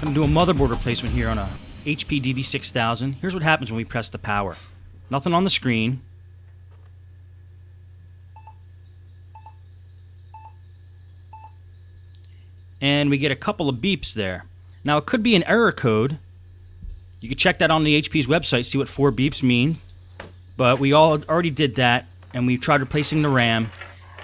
going to do a motherboard replacement here on a HPDV6000. Here's what happens when we press the power. Nothing on the screen. And we get a couple of beeps there. Now, it could be an error code. You can check that on the HP's website, see what 4 beeps mean. But we already did that, and we tried replacing the RAM,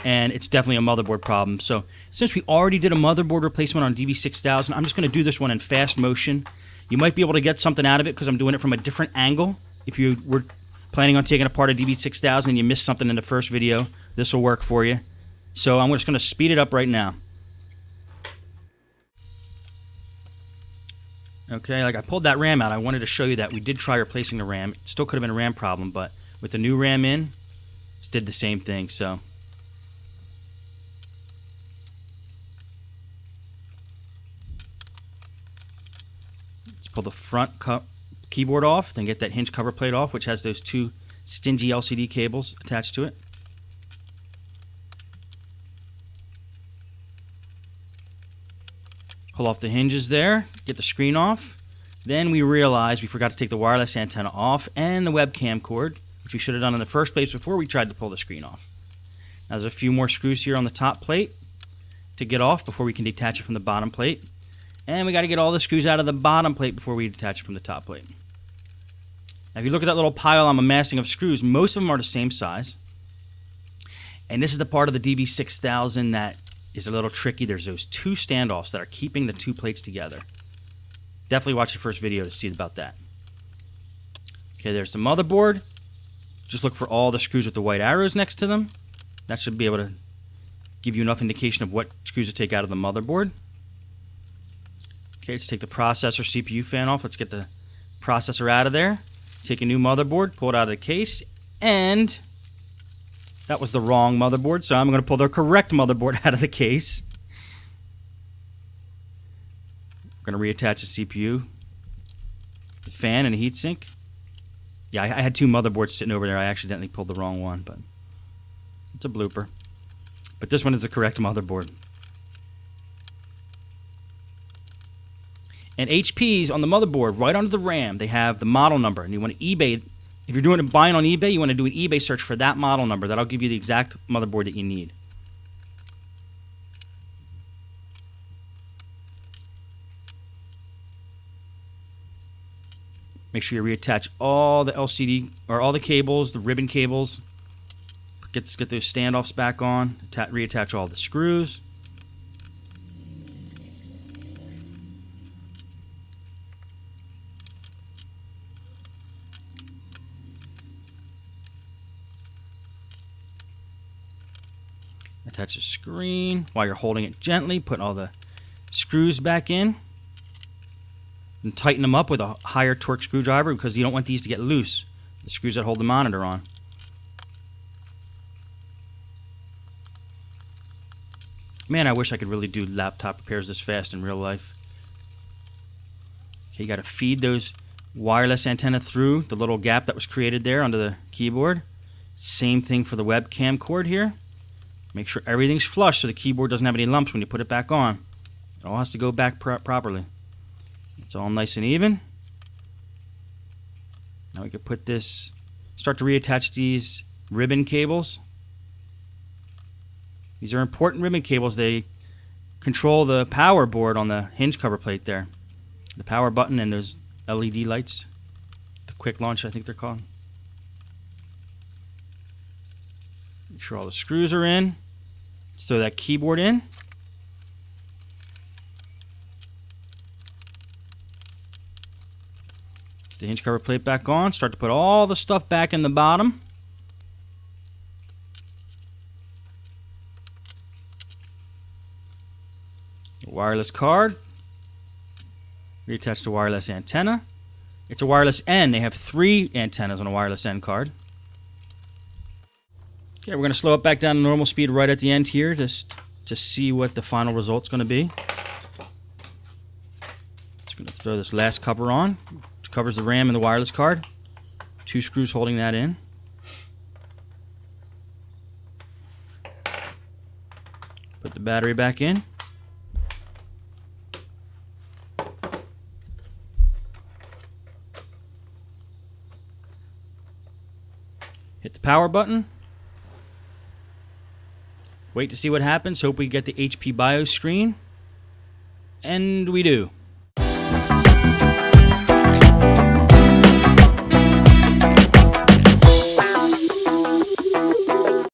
and it's definitely a motherboard problem. So since we already did a motherboard replacement on DV6000, I'm just going to do this one in fast motion. You might be able to get something out of it because I'm doing it from a different angle. If you were planning on taking apart a DV6000 and you missed something in the first video, this will work for you. So I'm just going to speed it up right now. Okay, like I pulled that RAM out. I wanted to show you that we did try replacing the RAM. It still could have been a RAM problem, but with the new RAM in, it did the same thing. So let's pull the front keyboard off, then get that hinge cover plate off, which has those 2 stingy LCD cables attached to it. Pull off the hinges there, get the screen off. Then we realized we forgot to take the wireless antenna off and the webcam cord, which we should have done in the first place before we tried to pull the screen off. Now there's a few more screws here on the top plate to get off before we can detach it from the bottom plate. And we got to get all the screws out of the bottom plate before we detach it from the top plate. Now if you look at that little pile I'm amassing of screws, most of them are the same size. And this is the part of the DV6000 that is a little tricky. There's those 2 standoffs that are keeping the 2 plates together. Definitely watch the first video to see about that. Okay, there's the motherboard. Just look for all the screws with the white arrows next to them. That should be able to give you enough indication of what screws to take out of the motherboard. Okay, let's take the processor CPU fan off. Let's get the processor out of there. Take a new motherboard, pull it out of the case, and that was the wrong motherboard, so I'm going to pull the correct motherboard out of the case. I'm going to reattach the CPU, the fan, and the heatsink. Yeah, I had 2 motherboards sitting over there. I accidentally pulled the wrong one, but it's a blooper. But this one is the correct motherboard. And HP's on the motherboard, right under the RAM, they have the model number, and you want to eBay. If you're doing a buying on eBay, you want to do an eBay search for that model number. That'll give you the exact motherboard that you need. Make sure you reattach all the LCD or all the cables, the ribbon cables. Get those standoffs back on. Reattach all the screws. Attach the screen while you're holding it gently. Put all the screws back in. And tighten them up with a higher torque screwdriver because you don't want these to get loose. The screws that hold the monitor on. Man, I wish I could really do laptop repairs this fast in real life. Okay, you got to feed those wireless antenna through the little gap that was created there under the keyboard. Same thing for the webcam cord here. Make sure everything's flush so the keyboard doesn't have any lumps when you put it back on. It all has to go back properly. It's all nice and even. Now we can put this, start to reattach these ribbon cables. These are important ribbon cables. They control the power board on the hinge cover plate there. The power button and those LED lights. The quick launch, I think they're called. Make sure all the screws are in. Let's throw that keyboard in. Get the hinge cover plate back on. Start to put all the stuff back in the bottom. Wireless card. Reattach the wireless antenna. It's a wireless N. They have 3 antennas on a wireless N card. Okay, we're going to slow it back down to normal speed right at the end here just to see what the final result's going to be. Just going to throw this last cover on, which covers the RAM and the wireless card. 2 screws holding that in. Put the battery back in. Hit the power button. Wait to see what happens. Hope we get the HP BIOS screen. And we do.